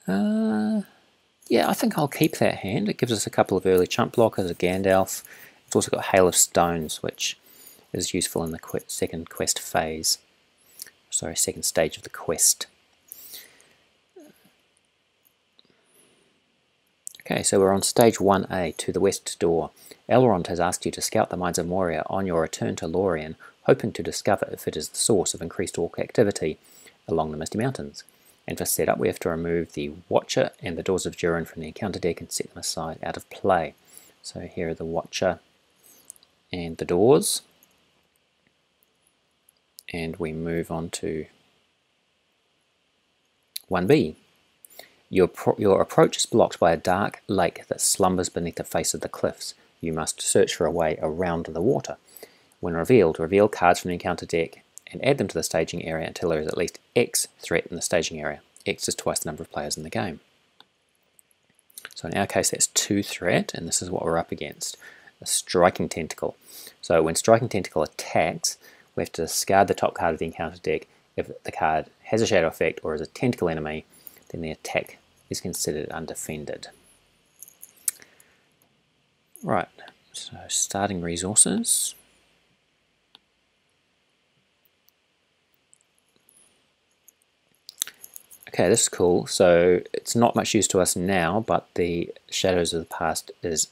Yeah, I think I'll keep that hand. It gives us a couple of early chump blockers, a Gandalf. It's also got Hail of Stones, which is useful in the second quest phase. Sorry, second stage of the quest. Okay, so we're on stage 1A, to the west door. Elrond has asked you to scout the mines of Moria on your return to Lorien, hoping to discover if it is the source of increased orc activity along the Misty Mountains. And for setup, we have to remove the Watcher and the Doors of Durin from the encounter deck and set them aside out of play. So here are the Watcher and the Doors. And we move on to 1B. Your approach is blocked by a dark lake that slumbers beneath the face of the cliffs. You must search for a way around the water. When revealed, reveal cards from the encounter deck and add them to the staging area until there is at least X threat in the staging area. X is twice the number of players in the game. So in our case that's 2 threat, and this is what we're up against. A Striking Tentacle. So when Striking Tentacle attacks, we have to discard the top card of the encounter deck. If the card has a shadow effect or is a tentacle enemy, then the attack is considered undefended. Right, so starting resources. Okay, this is cool. So it's not much use to us now, but the Shadows of the Past is,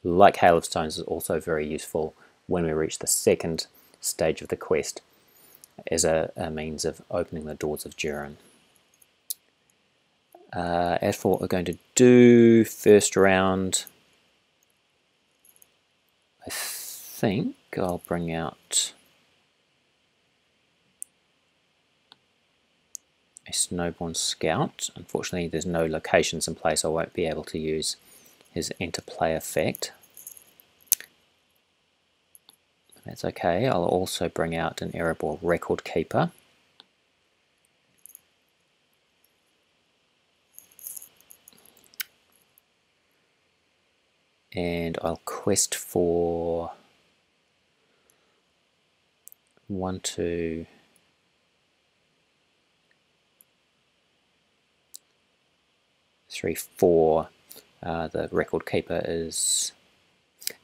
like Hail of Stones, is also very useful when we reach the second stage of the quest as a means of opening the Doors of Durin. As for what we're going to do first round, I think I'll bring out a Snowborn Scout. Unfortunately there's no locations in place, so I won't be able to use his interplay effect. That's okay. I'll also bring out an Erebor Record Keeper. And I'll quest for 1, 2, 3, 4. The Record Keeper is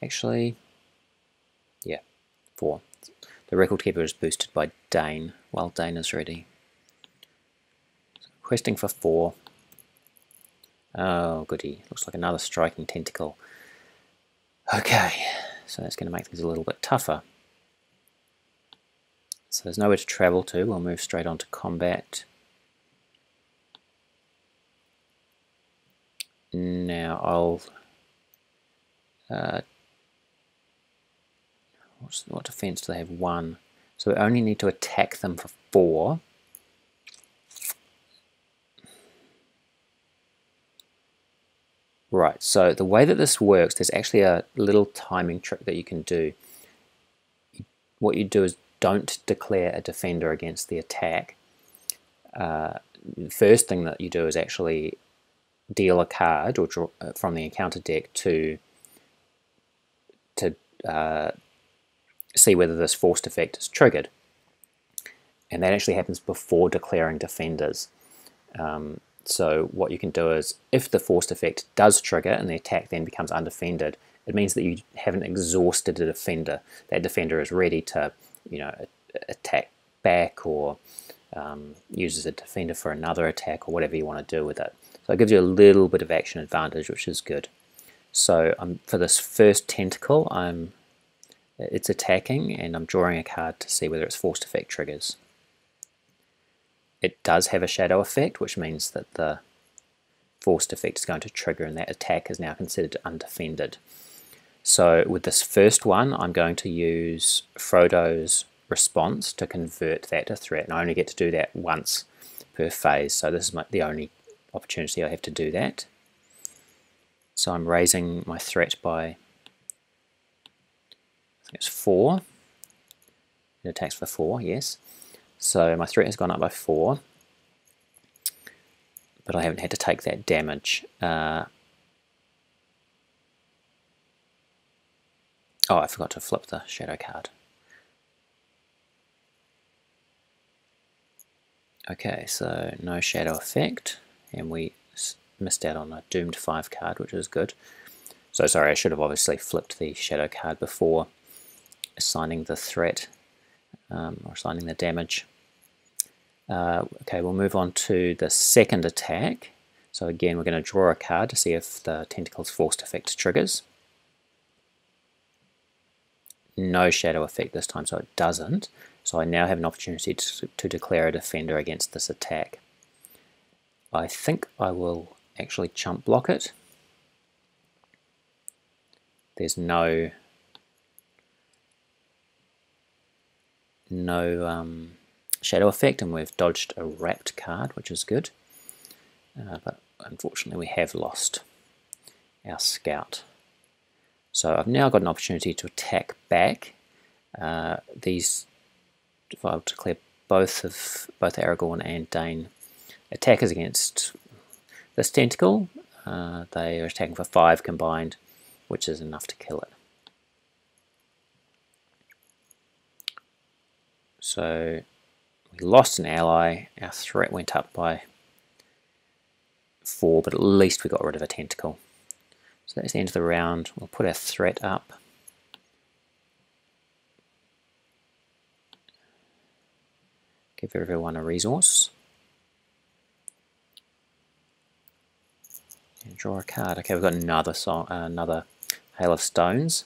actually, yeah, 4. The Record Keeper is boosted by Dane while Dane is ready. So questing for 4. Oh goody, looks like another Striking Tentacle. Okay, so that's going to make things a little bit tougher. So there's nowhere to travel to, we'll move straight on to combat. Now I'll what defense do they have? 1. So we only need to attack them for 4. Right, so the way that this works, there's actually a little timing trick that you can do. What you do is don't declare a defender against the attack. The first thing that you do is actually deal a card or draw from the encounter deck to see whether this forced effect is triggered. And that actually happens before declaring defenders. So what you can do is, if the forced effect does trigger and the attack then becomes undefended, it means that you haven't exhausted a defender. That defender is ready to, attack back or use as a defender for another attack or whatever you want to do with it. So it gives you a little bit of action advantage, which is good. So for this first tentacle, it's attacking and I'm drawing a card to see whether its forced effect triggers. It does have a shadow effect, which means that the forced effect is going to trigger and that attack is now considered undefended. So with this first one, I'm going to use Frodo's response to convert that to threat, and I only get to do that once per phase, so this is the only opportunity I have to do that. So I'm raising my threat by, I think it's 4. It attacks for 4, yes. So my threat has gone up by 4, but I haven't had to take that damage. Oh, I forgot to flip the shadow card. Okay, so no shadow effect, and we missed out on a doomed 5 card, which is good. So sorry, I should have obviously flipped the shadow card before assigning the threat or assigning the damage. Okay, we'll move on to the second attack. So again, we're going to draw a card to see if the tentacle's forced effect triggers. No shadow effect this time, so it doesn't. So I now have an opportunity to declare a defender against this attack. I think I will actually chump block it. There's no shadow effect, and we've dodged a wrapped card, which is good. But unfortunately we have lost our scout. So I've now got an opportunity to attack back. If I declare both Aragorn and Dane attackers against this tentacle, they are attacking for 5 combined, which is enough to kill it. So we lost an ally, our threat went up by 4, but at least we got rid of a tentacle. So that's the end of the round. We'll put our threat up. Give everyone a resource. And draw a card. Okay, we've got another Hail of Stones,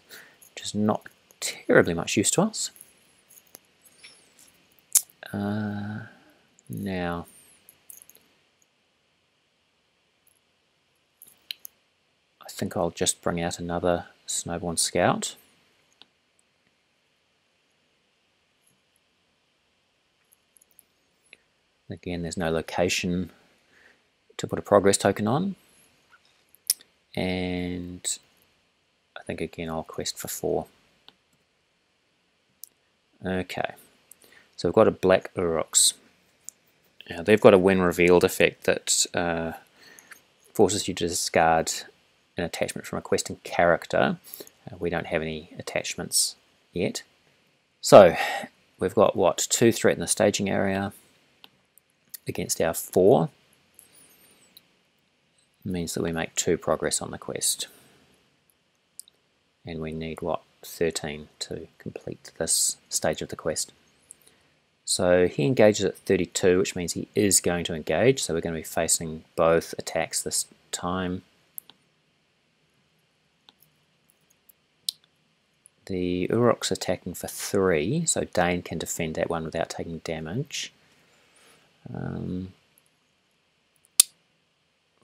which is not terribly much use to us. Now, I think I'll just bring out another Snowborn Scout. Again, there's no location to put a progress token on. And I think again I'll quest for 4. Okay, so we've got a black Uruks. Now they've got a when revealed effect that forces you to discard an attachment from a questing character. We don't have any attachments yet. So we've got what, 2 threat in the staging area against our 4. Means that we make 2 progress on the quest. And we need what, 13 to complete this stage of the quest. So he engages at 32, which means he is going to engage, so we're going to be facing both attacks this time. The Uruk's attacking for 3, so Dane can defend that one without taking damage.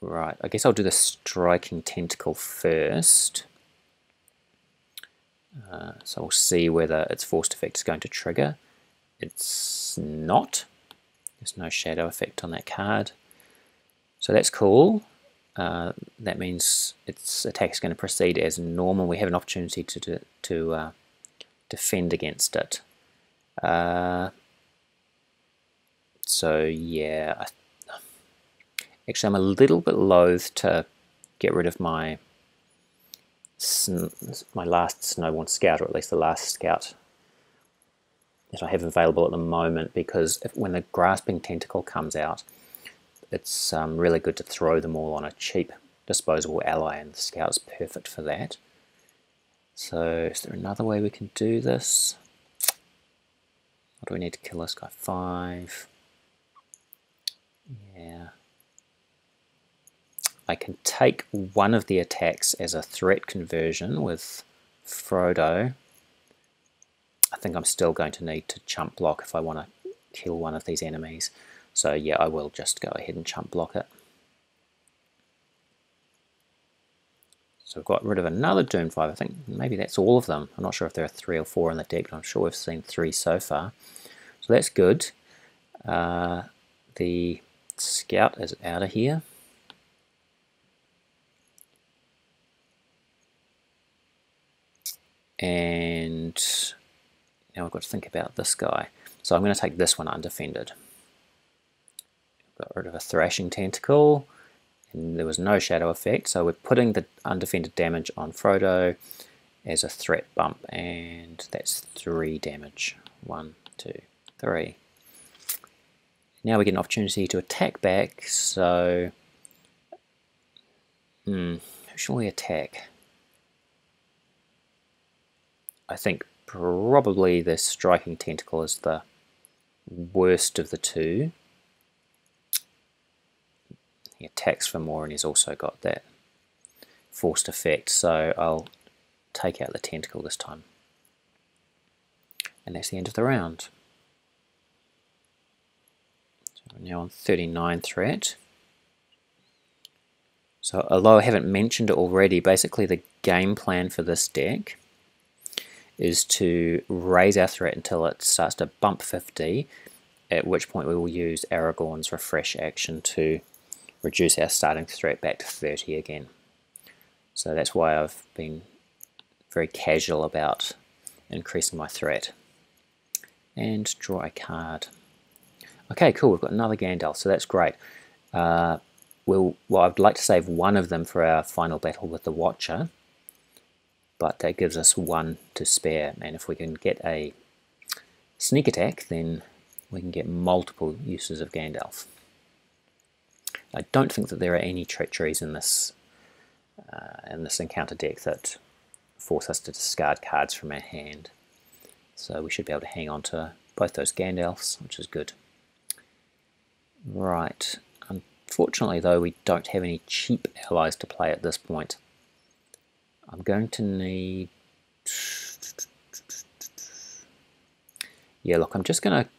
Right, I guess I'll do the striking tentacle first. So we'll see whether its forced effect is going to trigger. It's not. There's no shadow effect on that card. So that's cool. That means its attack is going to proceed as normal. We have an opportunity to defend against it. So yeah, actually I'm a little bit loath to get rid of my last Snowborn Scout, or at least the last Scout that I have available at the moment, because when the Grasping Tentacle comes out, it's really good to throw them all on a cheap disposable ally, and the Scout's perfect for that. So is there another way we can do this? What do we need to kill this guy? 5. Yeah. I can take one of the attacks as a threat conversion with Frodo. I think I'm still going to need to chump block if I want to kill one of these enemies. So yeah, I will just go ahead and chump block it. So we've got rid of another Doom 5. I think maybe that's all of them. I'm not sure if there are 3 or 4 in the deck, but I'm sure we've seen 3 so far. So that's good. The Scout is out of here. And now I've got to think about this guy. So I'm going to take this one undefended. Got rid of a Thrashing Tentacle, and there was no shadow effect, so we're putting the undefended damage on Frodo as a threat bump, and that's 3 damage. 1, 2, 3. Now we get an opportunity to attack back, so Who shall we attack? I think probably the striking tentacle is the worst of the two. He attacks for more and he's also got that forced effect, so I'll take out the tentacle this time. And that's the end of the round. So we're now on 39 threat. So although I haven't mentioned it already, basically the game plan for this deck is to raise our threat until it starts to bump 50, at which point we will use Aragorn's refresh action to reduce our starting threat back to 30 again. So that's why I've been very casual about increasing my threat. And draw a card. Okay, cool, we've got another Gandalf, so that's great. Well, I'd like to save one of them for our final battle with the Watcher, but that gives us one to spare, and if we can get a sneak attack, then we can get multiple uses of Gandalf. I don't think that there are any treacheries in this encounter deck that force us to discard cards from our hand. So we should be able to hang on to both those Gandalfs, which is good. Right. Unfortunately, though, we don't have any cheap allies to play at this point. I'm going to need... Yeah, look, I'm just going to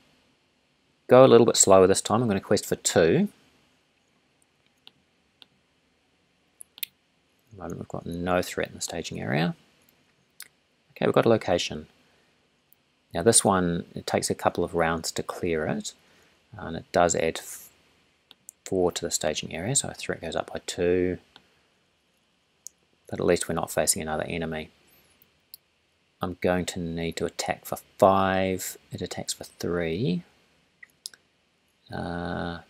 go a little bit slower this time. I'm going to quest for 2. At the moment we've got no threat in the staging area. Okay, we've got a location. Now this one, it takes a couple of rounds to clear it, and it does add 4 to the staging area, so our threat goes up by 2, but at least we're not facing another enemy. I'm going to need to attack for 5, it attacks for 3.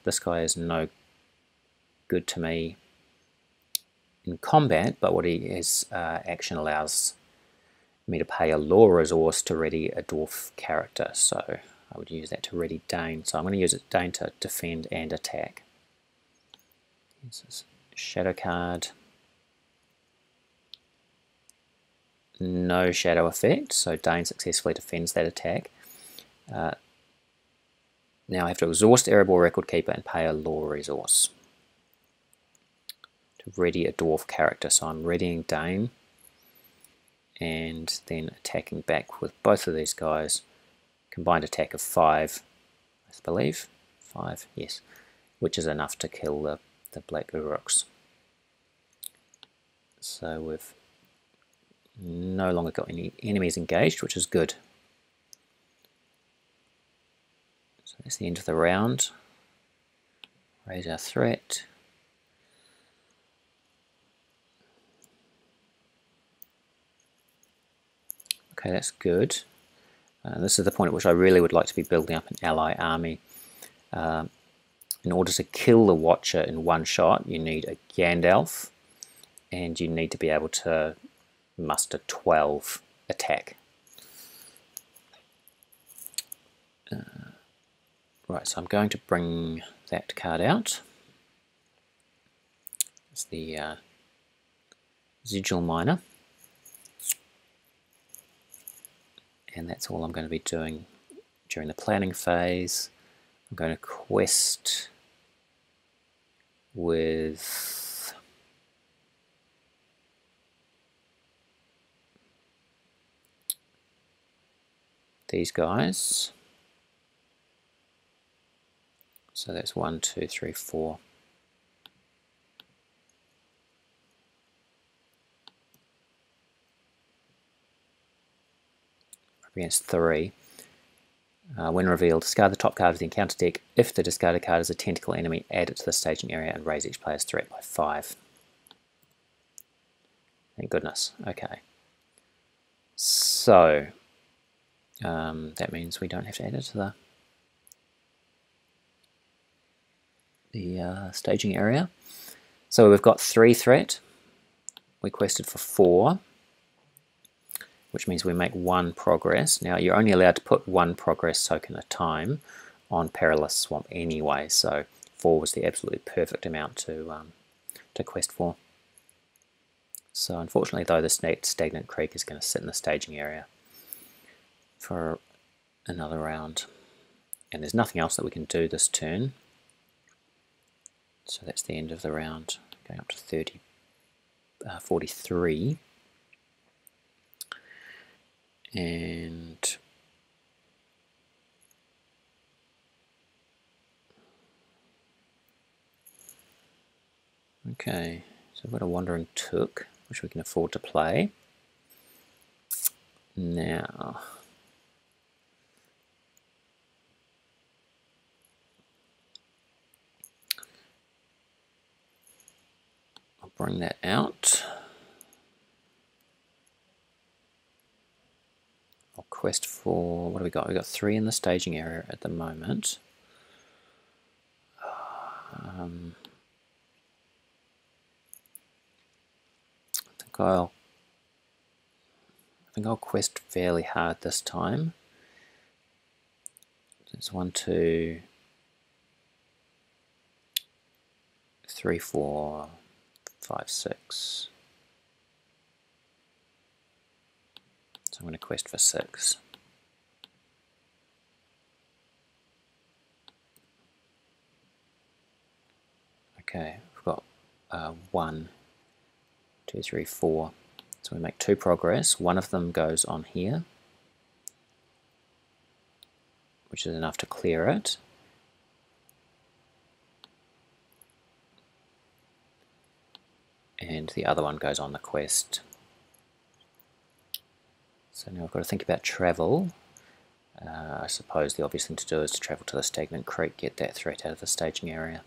This guy is no good to me in combat, but what his action allows me to pay a lore resource to ready a dwarf character, so I would use that to ready Dane. So I'm going to use Dane to defend and attack. This is shadow card. No shadow effect, so Dane successfully defends that attack. Now I have to exhaust Erebor Record Keeper and pay a lore resource to ready a dwarf character. So I'm readying Dane and then attacking back with both of these guys. Combined attack of 5, I believe. 5, yes, which is enough to kill the black Uruks. So we've no longer got any enemies engaged, which is good. So that's the end of the round. Raise our threat. Okay, that's good. This is the point at which I really would like to be building up an ally army. In order to kill the Watcher in one shot, you need a Gandalf, and you need to be able to muster 12 attack. Right, so I'm going to bring that card out. It's the Sigil Miner. And that's all I'm going to be doing during the planning phase. I'm going to quest with these guys. So that's 1, 2, 3, 4. Against 3. When revealed, discard the top card of the encounter deck. If the discarded card is a tentacle enemy, add it to the staging area and raise each player's threat by 5. Thank goodness. Okay. So that means we don't have to add it to the staging area. So we've got 3 threat. We quested for 4. Which means we make 1 progress. Now you're only allowed to put 1 progress token at a time on Perilous Swamp anyway, so 4 was the absolutely perfect amount to quest for. So unfortunately though, this stagnant creek is going to sit in the staging area for another round. And there's nothing else that we can do this turn. So that's the end of the round, going up to 43. And okay, so we've got a Wandering Took, which we can afford to play. Now, I'll bring that out. I'll quest for, what do we got? We've got 3 in the staging area at the moment. I think I'll quest fairly hard this time. There's 1, 2, 3, 4, 5, 6. So I'm going to quest for 6. Okay, we've got 1, 2, 3, 4. So we make 2 progress. One of them goes on here, which is enough to clear it. And the other one goes on the quest. So now I've got to think about travel. I suppose the obvious thing to do is to travel to the stagnant creek, get that threat out of the staging area.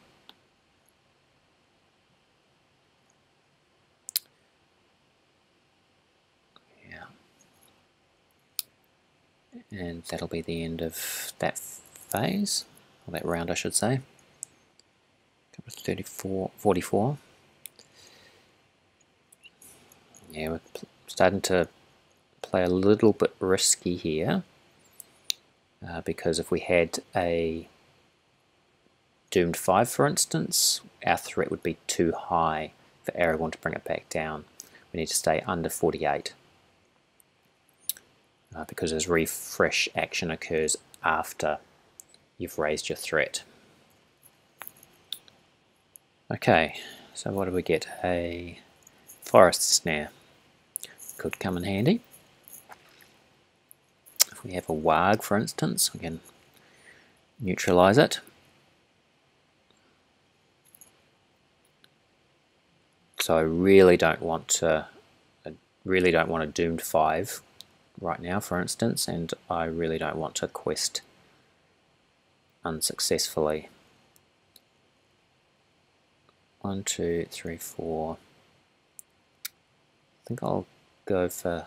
Yeah. And that'll be the end of that phase, or that round I should say. 44. Yeah, we're starting to play a little bit risky here, because if we had a doomed 5 for instance, our threat would be too high for Aragorn to bring it back down. We need to stay under 48, because his refresh action occurs after you've raised your threat. Okay, so what do we get? A forest snare. Could come in handy. If we have a warg, for instance, we can neutralize it. So I really don't want a doomed 5 right now, for instance, and I really don't want to quest unsuccessfully. 1, 2, 3, 4. I think I'll go for.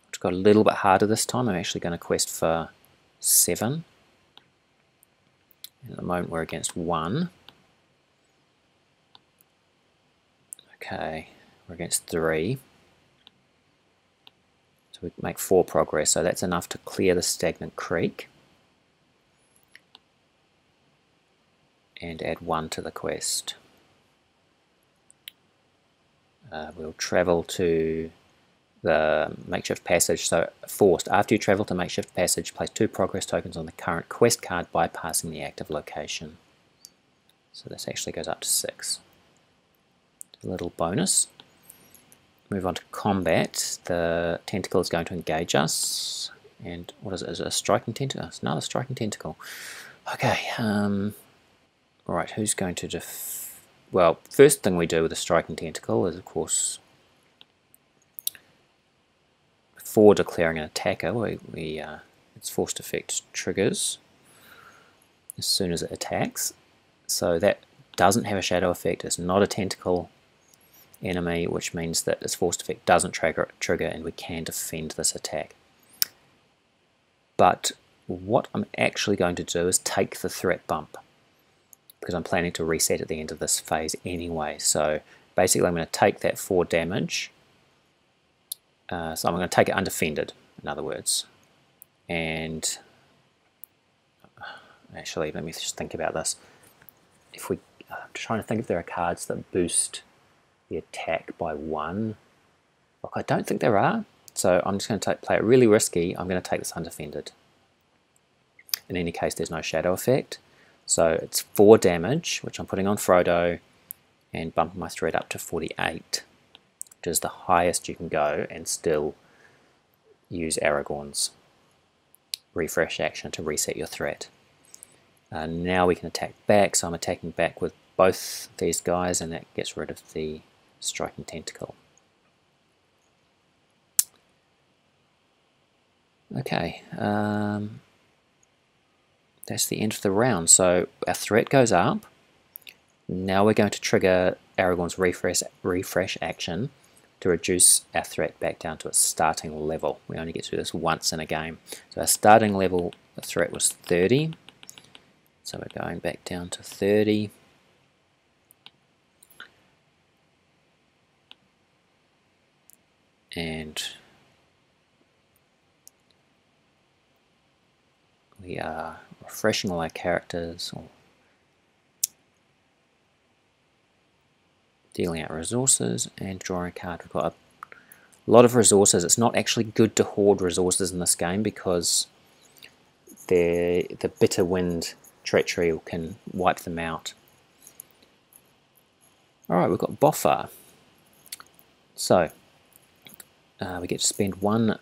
It's got a little bit harder this time. I'm actually going to quest for 7. And at the moment we're against 1. Okay, we're against 3. So we make 4 progress, so that's enough to clear the stagnant creek and add 1 to the quest. We'll travel to the makeshift passage. So forced, after you travel to makeshift passage, place 2 progress tokens on the current quest card, bypassing the active location. So this actually goes up to 6. A little bonus. Move on to combat. The tentacle is going to engage us. And what is it? Is it a striking tentacle? It's another striking tentacle. Okay. Alright, who's going to well, first thing we do with a striking tentacle is, of course, before declaring an attacker, its forced effect triggers as soon as it attacks. So that doesn't have a shadow effect. It's not a tentacle enemy, which means that its forced effect doesn't trigger, and we can defend this attack. But what I'm actually going to do is take the threat bump, because I'm planning to reset at the end of this phase anyway. So basically I'm going to take that 4 damage, so I'm going to take it undefended, in other words. And actually, let me just think about this. If we I'm trying to think if there are cards that boost the attack by 1. Look, I don't think there are, so I'm just going to play it really risky. I'm going to take this undefended. In any case, there's no shadow effect, so it's 4 damage, which I'm putting on Frodo, and bumping my threat up to 48, which is the highest you can go, and still use Aragorn's refresh action to reset your threat. Now we can attack back, so I'm attacking back with both these guys, and that gets rid of the striking tentacle. Okay, that's the end of the round. So our threat goes up. Now we're going to trigger Aragorn's refresh action to reduce our threat back down to its starting level. We only get to do this once in a game. So our starting level, the threat was 30. So we're going back down to 30. And we are refreshing all our characters, or dealing out resources and drawing a card. We've got a lot of resources. It's not actually good to hoard resources in this game because the bitter wind treachery can wipe them out. Alright, we've got Boffa. So we get to spend 1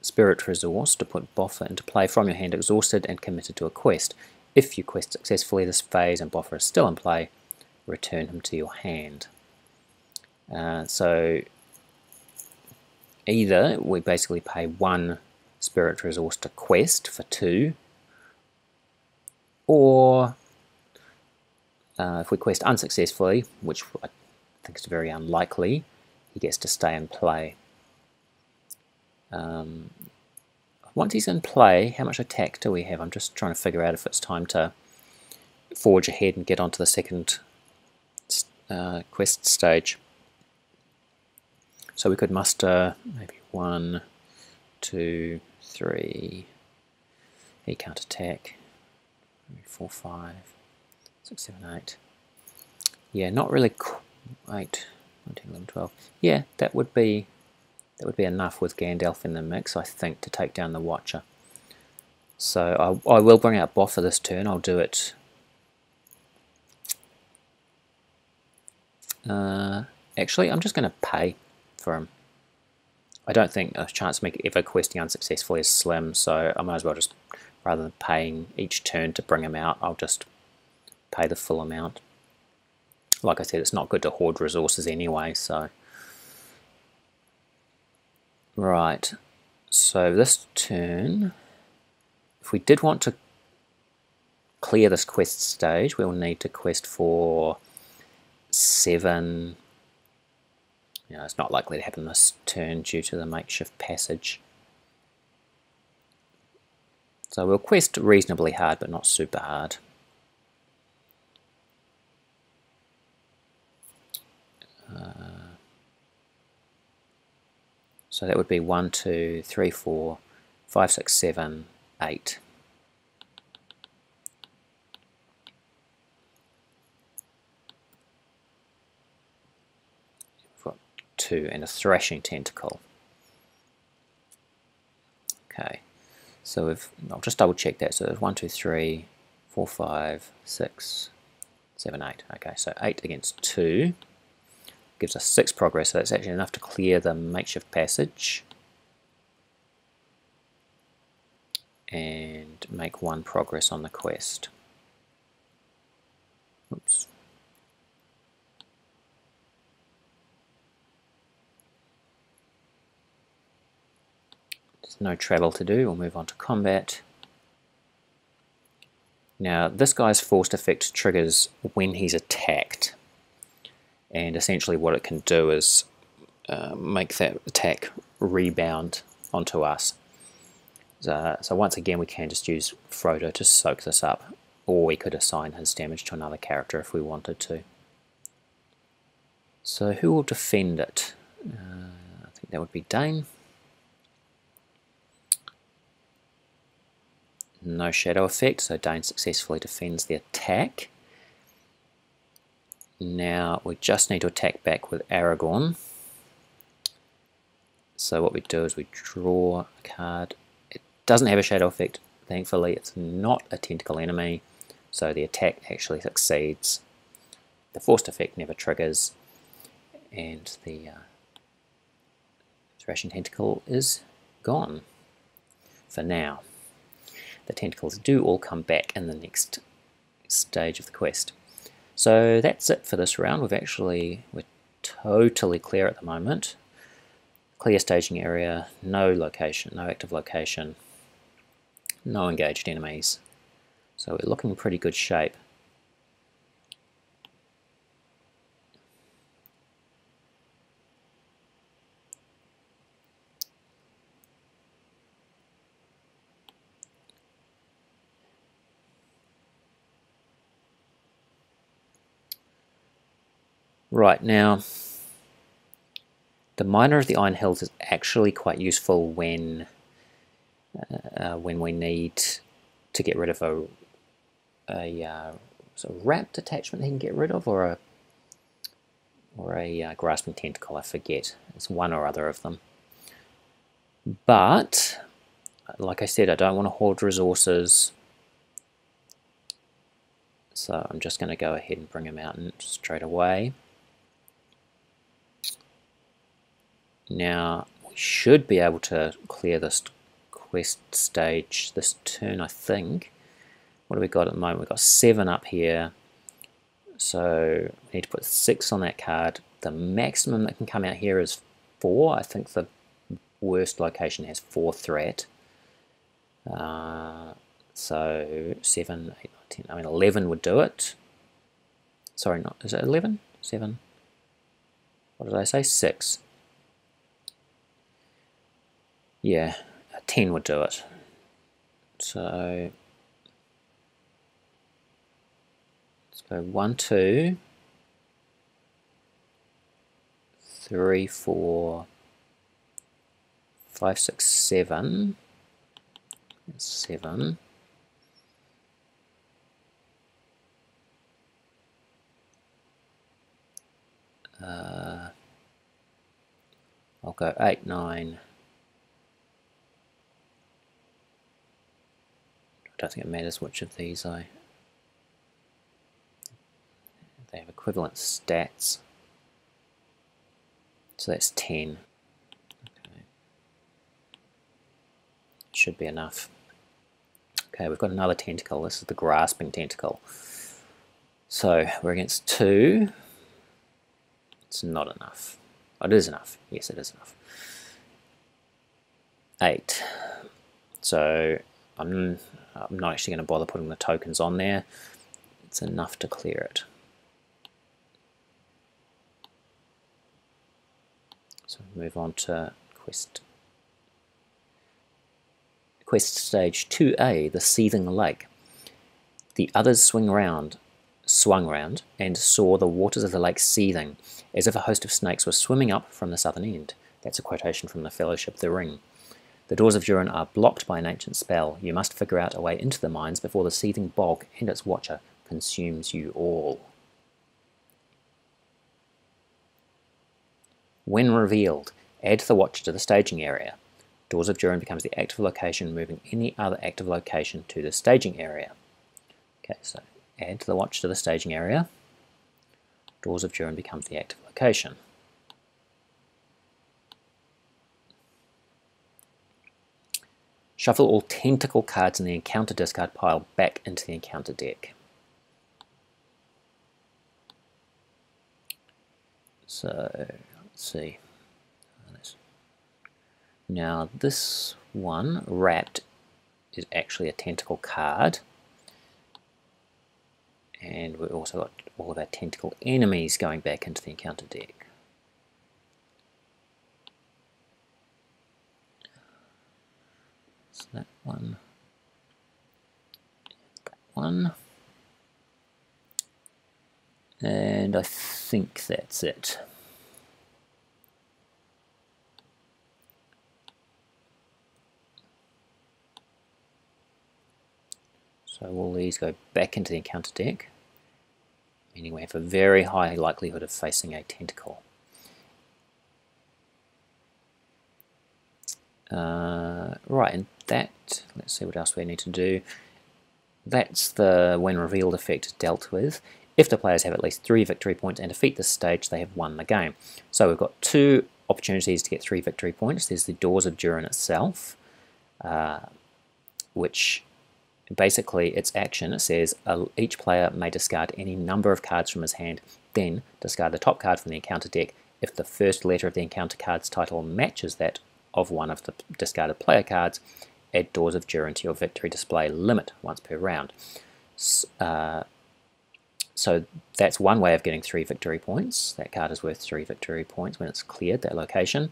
spirit resource to put Boffa into play from your hand, exhausted and committed to a quest. If you quest successfully this phase and Boffa is still in play, return him to your hand. So either we basically pay 1 spirit resource to quest for 2, or if we quest unsuccessfully, which I think is very unlikely, he gets to stay and play. Once he's in play, how much attack do we have? I'm just trying to figure out if it's time to forge ahead and get onto the second quest stage. So we could muster maybe 1, 2, 3. He can't attack. Maybe 4, 5, 6, 7, 8. Yeah, not really. 8, 19, 11, 12. Yeah, that would be enough with Gandalf in the mix, I think, to take down the Watcher. So I will bring out Boffa this turn. I'll do it. Actually, I'm just going to pay for him. I don't think a chance of me ever questing unsuccessfully is slim, so I might as well just, rather than paying each turn to bring him out, I'll just pay the full amount. Like I said, it's not good to hoard resources anyway, so... Right, so this turn, if we did want to clear this quest stage, we'll need to quest for 7. It's not likely to happen this turn due to the makeshift passage. So we'll quest reasonably hard, but not super hard. So that would be 1, 2, 3, 4, 5, 6, 7, 8. We've got 2 and a thrashing tentacle. Okay, so I'll just double check that. So there's 1, 2, 3, 4, 5, 6, 7, 8. Okay, so 8 against 2. Gives us 6 progress, so that's actually enough to clear the makeshift passage and make 1 progress on the quest. Oops. There's no travel to do, we'll move on to combat. Now this guy's forced effect triggers when he's attacked. And essentially what it can do is make that attack rebound onto us. So once again we can just use Frodo to soak this up, or we could assign his damage to another character if we wanted to. So who will defend it? I think that would be Dane. No shadow effect, so Dane successfully defends the attack. Now we just need to attack back with Aragorn. So what we do is we draw a card. It doesn't have a shadow effect. Thankfully, it's not a tentacle enemy, so the attack actually succeeds. The forced effect never triggers, and the thrashing tentacle is gone for now. The tentacles do all come back in the next stage of the quest. So that's it for this round. We're totally clear at the moment. Clear staging area, no location, no active location, no engaged enemies. So we're looking in pretty good shape. Right, now the Miner of the Iron Hills is actually quite useful when we need to get rid of a wrapped attachment he can get rid of, or a grasping tentacle. I forget. It's one or other of them. But like I said, I don't want to hoard resources, so I'm just going to go ahead and bring him out straight away. Now we should be able to clear this quest stage this turn, I think. What do we got at the moment? We've got 7 up here, so we need to put 6 on that card. The maximum that can come out here is 4. I think the worst location has 4 threat. So 7, 8, 9, 10, I mean 11 would do it. Sorry, not, is it 11? 7? What did I say? 6. Yeah, 10 would do it. So let's go 1, 2, 3, 4, 5, 6, 7. 7. I'll go 8, 9. I don't think it matters which of these they have equivalent stats. So that's 10. Okay. Should be enough. Okay, we've got another tentacle. This is the grasping tentacle. So we're against 2. It's not enough. Oh, it is enough. Yes, it is enough. 8. So I'm not actually going to bother putting the tokens on there. It's enough to clear it. So move on to quest stage 2A, the Seething Lake. The others swung round, and saw the waters of the lake seething, as if a host of snakes were swimming up from the southern end. That's a quotation from the Fellowship of the Ring. The doors of Durin are blocked by an ancient spell. You must figure out a way into the mines before the seething bog and its watcher consumes you all. When revealed, add the watcher to the staging area. Doors of Durin becomes the active location, moving any other active location to the staging area. Okay, so add the watch to the staging area. Doors of Durin becomes the active location. Shuffle all tentacle cards in the encounter discard pile back into the encounter deck. So, let's see. Now this one, Wrapped, is actually a tentacle card. And we've also got all of our tentacle enemies going back into the encounter deck. So that one, and I think that's it. So all these go back into the encounter deck. meaning we have a very high likelihood of facing a tentacle. Right, and that, let's see what else we need to do. That's the when revealed effect dealt with. If the players have at least 3 victory points and defeat this stage, they have won the game. So we've got 2 opportunities to get 3 victory points. There's the Doors of Durin itself, which basically its action, it says each player may discard any number of cards from his hand, then discard the top card from the encounter deck. If the first letter of the encounter card's title matches that of one of the discarded player cards, add Doors of Durin to your victory display limit once per round. So that's one way of getting 3 victory points. That card is worth 3 victory points when it's cleared, that location.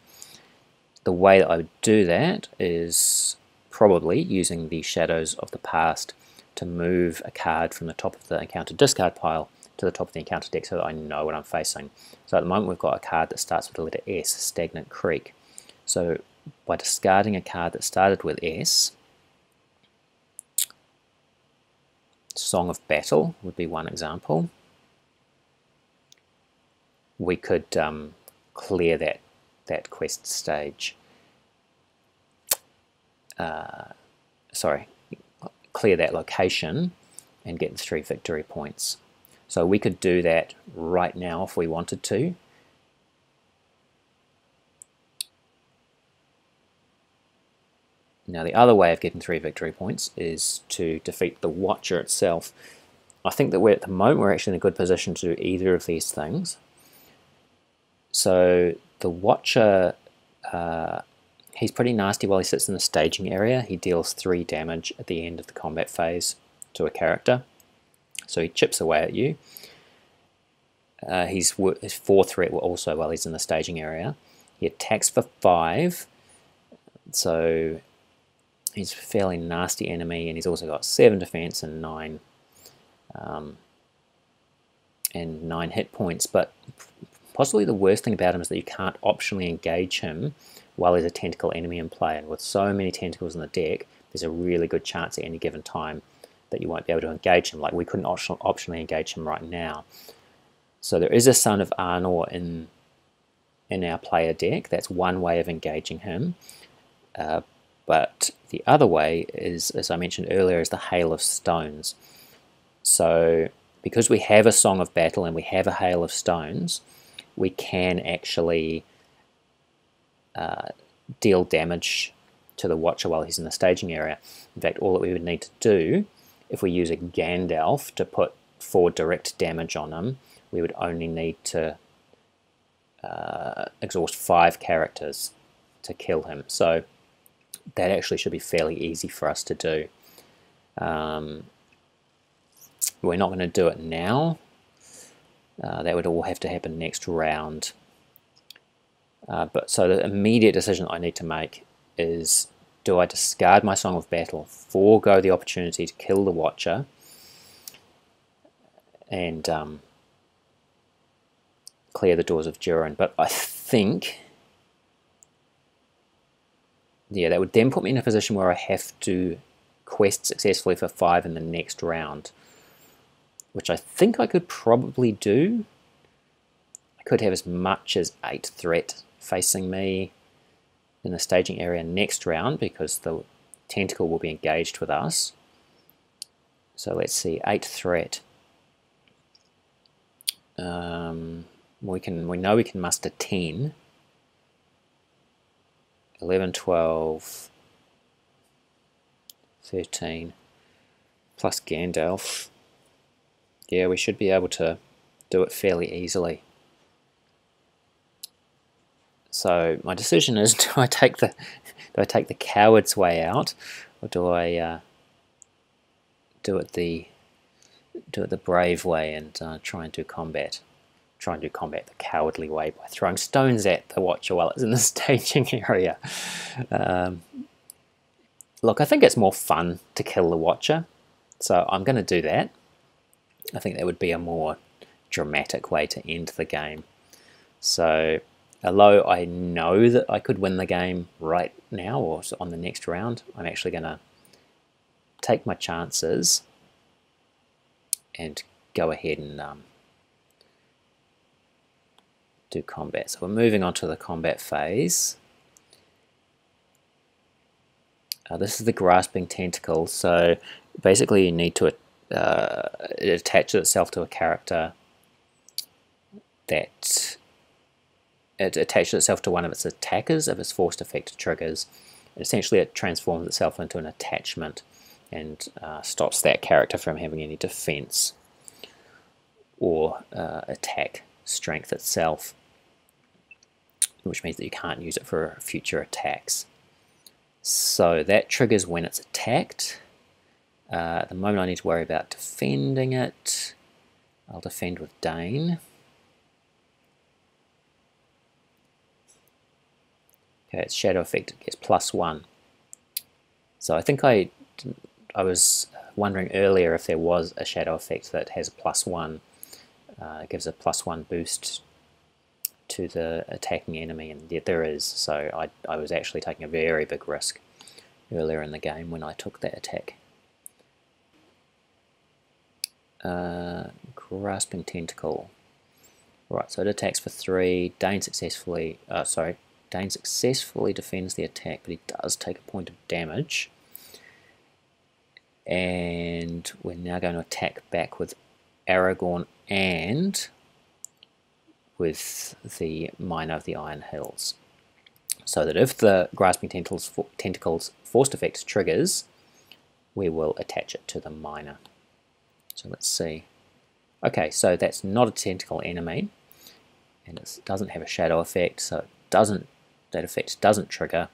The way that I would do that is probably using the Shadows of the Past to move a card from the top of the encounter discard pile to the top of the encounter deck so that I know what I'm facing. So at the moment we've got a card that starts with the letter S, Stagnant Creek. So by discarding a card that started with S, Song of Battle would be one example. We could clear that quest stage. Clear that location and get the 3 victory points. So we could do that right now if we wanted to. Now the other way of getting 3 victory points is to defeat the Watcher itself. I think that at the moment we're actually in a good position to do either of these things. So the Watcher, he's pretty nasty while he sits in the staging area. He deals 3 damage at the end of the combat phase to a character. So he chips away at you. His 4 threat also while he's in the staging area. He attacks for 5. So he's a fairly nasty enemy, and he's also got 7 defense and 9 hit points. But possibly the worst thing about him is that you can't optionally engage him while there's a tentacle enemy in play. And with so many tentacles in the deck, there's a really good chance at any given time that you won't be able to engage him. Like we couldn't optionally engage him right now. So there is a Son of Arnor in our player deck. That's one way of engaging him. But the other way is, as I mentioned earlier, is the Hail of Stones. So because we have a Song of Battle and we have a Hail of Stones, we can actually deal damage to the Watcher while he's in the staging area. In fact, all that we would need to do, if we use a Gandalf to put 4 direct damage on him, we would only need to exhaust 5 characters to kill him. So that actually should be fairly easy for us to do. We're not going to do it now. That would all have to happen next round. But so the immediate decision I need to make is, do I discard my Song of Battle, forego the opportunity to kill the Watcher, and clear the Doors of Durin? But I think, yeah, that would then put me in a position where I have to quest successfully for 5 in the next round, which I think I could probably do. I could have as much as 8 threat facing me in the staging area next round because the tentacle will be engaged with us. So let's see, 8 threat. We know we can muster 10. 11, 12, 13, plus Gandalf. Yeah, we should be able to do it fairly easily. So my decision is: do I take the coward's way out, or do I do it the brave way and try and do combat? Try and do combat the cowardly way by throwing stones at the Watcher while it's in the staging area. Look, I think it's more fun to kill the Watcher, so I'm going to do that. I think that would be a more dramatic way to end the game. So, although I know that I could win the game right now or on the next round, I'm actually going to take my chances and go ahead and do combat. So we're moving on to the combat phase. This is the grasping tentacle. So basically you need to it attaches itself to a character that it attaches itself to one of its attackers if its forced effect triggers. Essentially it transforms itself into an attachment and stops that character from having any defense or attack strength itself, which means that you can't use it for future attacks. So that triggers when it's attacked. At the moment I need to worry about defending it. I'll defend with Dane. Okay, its shadow effect gets +1. So I think I was wondering earlier if there was a shadow effect that has a +1. It gives a +1 boost to the attacking enemy, and yet there is. So I was actually taking a very big risk earlier in the game when I took that attack. Grasping tentacle. Right, so it attacks for 3. Dane successfully defends the attack, but he does take a point of damage. And we're now going to attack back with Aragorn and with the Mine of the Iron Hills. So that if the Grasping Tentacles forced effect triggers, we will attach it to the miner. So let's see. Okay, so that's not a tentacle enemy, and it doesn't have a shadow effect, so that effect doesn't trigger,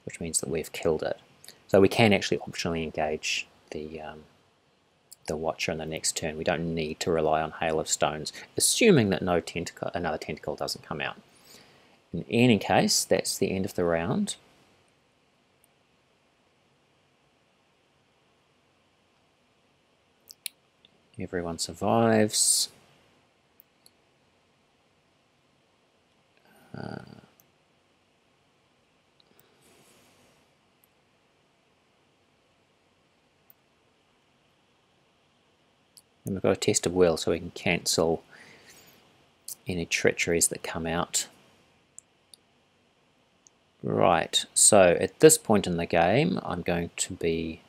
which means that we've killed it. So we can actually optionally engage the Watcher in the next turn. We don't need to rely on Hail of Stones, assuming that another tentacle doesn't come out. In any case, that's the end of the round. Everyone survives. And we've got a test of will, so we can cancel any treacheries that come out. Right, so at this point in the game, I'm going to be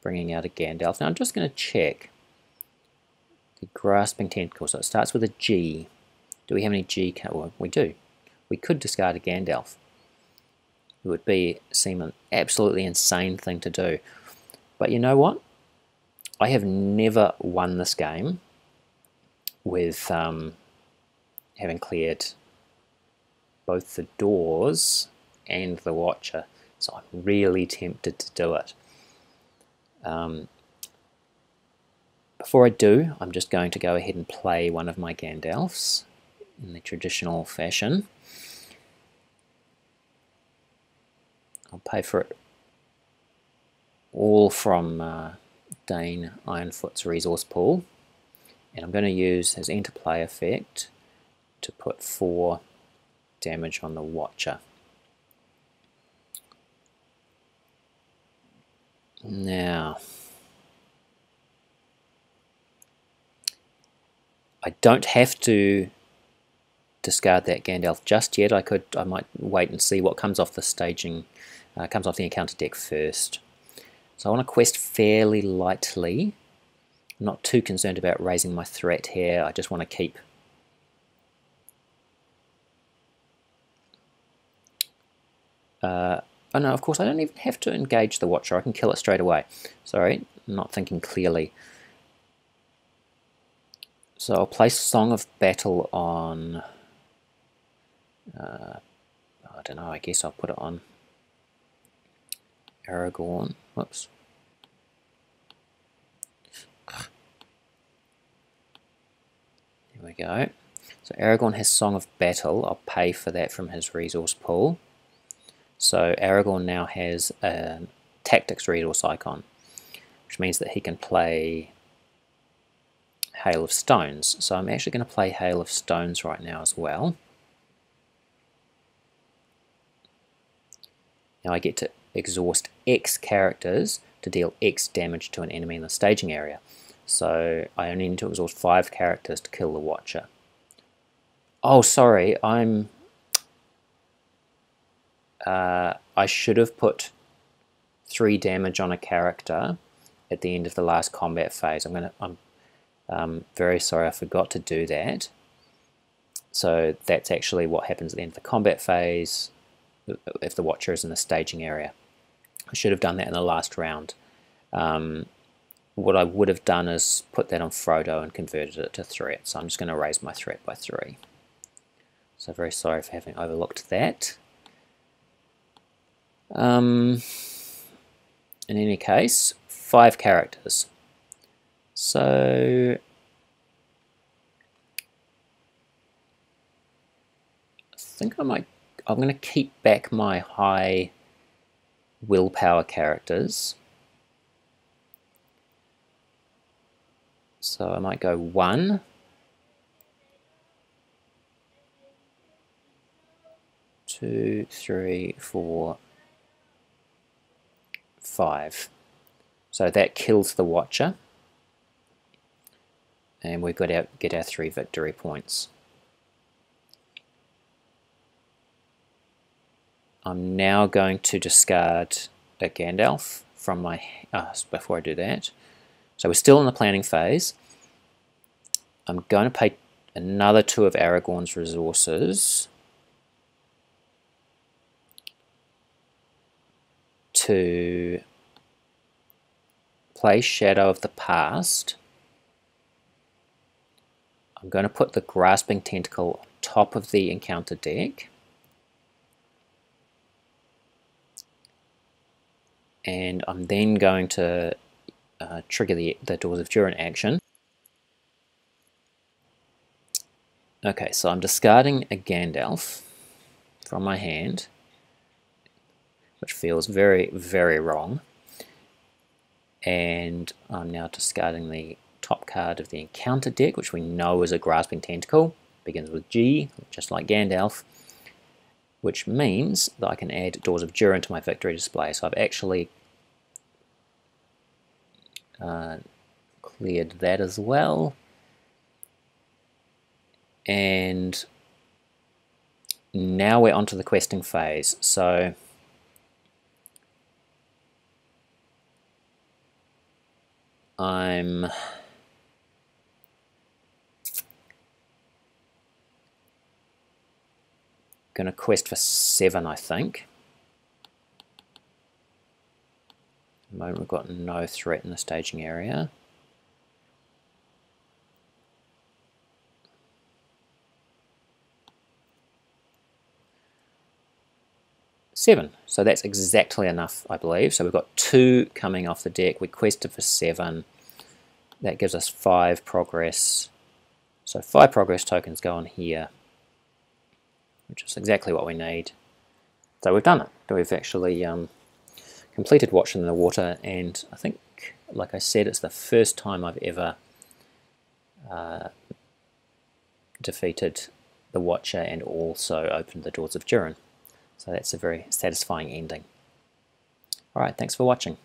bringing out a Gandalf. Now I'm just going to check the Grasping Tentacle. So it starts with a G. Do we have any G? Well, we do. We could discard a Gandalf. It would seem an absolutely insane thing to do. But you know what? I have never won this game with having cleared both the Doors and the Watcher, so I'm really tempted to do it. Before I do, I'm just going to go ahead and play one of my Gandalfs in the traditional fashion. I'll pay for it all from Dane Ironfoot's resource pool, and I'm going to use his interplay effect to put 4 damage on the Watcher. Now, I don't have to discard that Gandalf just yet. I might wait and see what comes off the comes off the encounter deck first. So I want to quest fairly lightly. I'm not too concerned about raising my threat here. I just want to keep oh no, of course I don't even have to engage the Watcher. I can kill it straight away. Sorry, I'm not thinking clearly. So I'll place Song of Battle on, I don't know, I guess I'll put it on Aragorn. Whoops. There we go. So Aragorn has Song of Battle. I'll pay for that from his resource pool. So Aragorn now has a Tactics resource icon, which means that he can play Hail of Stones. So I'm actually going to play Hail of Stones right now as well. Now I get to exhaust X characters to deal X damage to an enemy in the staging area. So I only need to exhaust 5 characters to kill the Watcher. Oh, sorry, I should have put 3 damage on a character at the end of the last combat phase. I'm very sorry, I forgot to do that. So that's actually what happens at the end of the combat phase if the Watcher is in the staging area. I should have done that in the last round. What I would have done is put that on Frodo and converted it to threat. So I'm just going to raise my threat by 3. So very sorry for having overlooked that. In any case, 5 characters. So I think I'm going to keep back my high willpower characters. So I might go 1, 2, 3, 4, 5. So that kills the Watcher, and we've got to get our 3 victory points. I'm now going to discard a Gandalf from my... before I do that. So we're still in the planning phase. I'm going to pay another 2 of Aragorn's resources to play Shadow of the Past. I'm going to put the Grasping Tentacle on top of the encounter deck. And I'm then going to trigger the Doors of Durin action. Okay, so I'm discarding a Gandalf from my hand, which feels very, very wrong. And I'm now discarding the top card of the encounter deck, which we know is a Grasping Tentacle. Begins with G, just like Gandalf, which means that I can add Doors of Durin to my victory display. So I've actually cleared that as well. And now we're onto the questing phase. So I'm going to quest for 7, I think. At the moment we've got no threat in the staging area. Seven. So that's exactly enough, I believe. So we've got 2 coming off the deck. We quested for 7. That gives us 5 progress. So 5 progress tokens go on here, which is exactly what we need. So we've done it. We've actually completed Watcher in the Water, and I think, like I said, it's the first time I've ever defeated the Watcher and also opened the Doors of Durin. So that's a very satisfying ending. Alright, thanks for watching.